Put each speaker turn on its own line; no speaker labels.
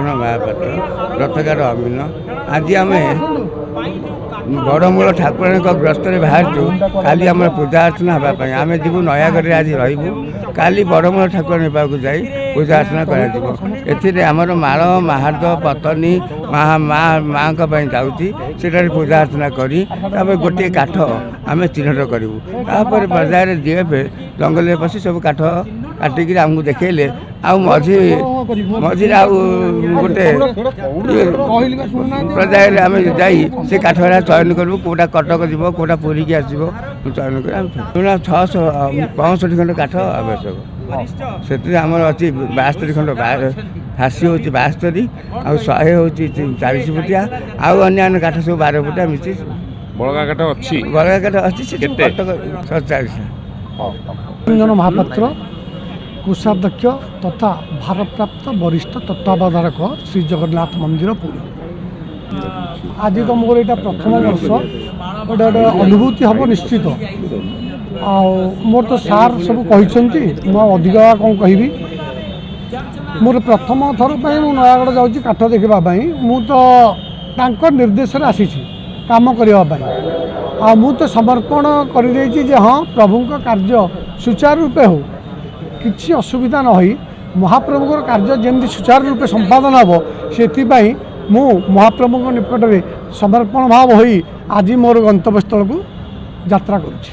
ଲକ୍ଷ୍ମଣ ମହାପାତ୍ର ରଥକାର ଅମିନ। ଆଜି ଆମେ ବଡ଼ମୂଳ ଠାକୁରାଣୀଙ୍କ ଗ୍ରସ୍ତରେ ବାହାରିଛୁ। କାଲି ଆମର ପୂଜା ଅର୍ଚ୍ଚନା ହେବା ପାଇଁ ଆମେ ଯିବୁ ନୟାଗଡ଼ରେ ଆଜି ରହିବୁ। କାଲି ବଡ଼ମୂଳ ଠାକୁରାଣୀ ପାଖକୁ ଯାଇ ପୂଜା ଅର୍ଚ୍ଚନା କରାଯିବ। ଏଥିରେ ଆମର ମାଳ ମାହାଦ ପତନୀ ମାଆଙ୍କ ପାଇଁ ଯାଉଛି। ସେଠାରେ ପୂଜା ଅର୍ଚ୍ଚନା କରି ତାପରେ ଗୋଟିଏ କାଠ ଆମେ ଚିହ୍ନଟ କରିବୁ। ତାପରେ ବଜାରରେ ଯିଏ ଜଙ୍ଗଲରେ ପଶି ସବୁ କାଠ କାଟିକିରି ଆମକୁ ଦେଖେଇଲେ ଆଉ ମଝିରେ ଆଉ ଗୋଟେ ପର୍ଯ୍ୟାୟରେ ଆମେ ଯାଇ ସେ କାଠଟା ଚୟନ କରିବୁ। କେଉଁଟା କଟକ ଯିବ କେଉଁଟା ପୁରୀକି ଆସିବ ଚୟନ କରି ଆମେ 665 ଖଣ୍ଡ କାଠ ଆବଶ୍ୟକ। ସେଥିରେ ଆମର ଅଛି 72 ଖଣ୍ଡ ଫାସି ହେଉଛି 72 ଆଉ 100 ହେଉଛି 40 ଫୁଟିଆ ଆଉ ଅନ୍ୟାନ୍ୟ କାଠ ସବୁ 12 ଫୁଟିଆ ମିଶି
ବଳକା କାଠ ଅଛି।
ବଳକା କାଠ ଅଛି ସେ କଟକ 47।
ରଞ୍ଜନ ମହାପାତ୍ର କୋଷାଧ୍ୟକ୍ଷ ତଥା ଭାରପ୍ରାପ୍ତ ବରିଷ୍ଠ ତତ୍ତ୍ୱାବଧାରକ ଶ୍ରୀ ଜଗନ୍ନାଥ ମନ୍ଦିର ପୁରୀ। ଆଜି ତ ମୋର ଏଇଟା ପ୍ରଥମ ବର୍ଷ ଗୋଟେ ଅନୁଭୂତି ହେବ ନିଶ୍ଚିତ। ଆଉ ମୋର ତ ସାର୍ ସବୁ କହିଛନ୍ତି ମୁଁ ଅଧିକ କ'ଣ କହିବି। ମୋର ପ୍ରଥମ ଥର ପାଇଁ ମୁଁ ନୟାଗଡ଼ ଯାଉଛି କାଠ ଦେଖିବା ପାଇଁ। ମୁଁ ତ ତାଙ୍କ ନିର୍ଦ୍ଦେଶରେ ଆସିଛି କାମ କରିବା ପାଇଁ। ଆଉ ମୁଁ ତ ସମର୍ପଣ କରିଦେଇଛି ଯେ ହଁ ପ୍ରଭୁଙ୍କ କାର୍ଯ୍ୟ ସୁଚାରୁ ରୂପେ ହେଉ, କିଛି ଅସୁବିଧା ନ ହୋଇ ମହାପ୍ରଭୁଙ୍କର କାର୍ଯ୍ୟ ଯେମିତି ସୁଚାରୁ ରୂପେ ସମ୍ପାଦନ ହେବ ସେଥିପାଇଁ ମୁଁ ମହାପ୍ରଭୁଙ୍କ ନିକଟରେ ସମର୍ପଣ ଭାବ ହୋଇ ଆଜି ମୋର ଗନ୍ତବ୍ୟସ୍ଥଳକୁ ଯାତ୍ରା କରୁଛି।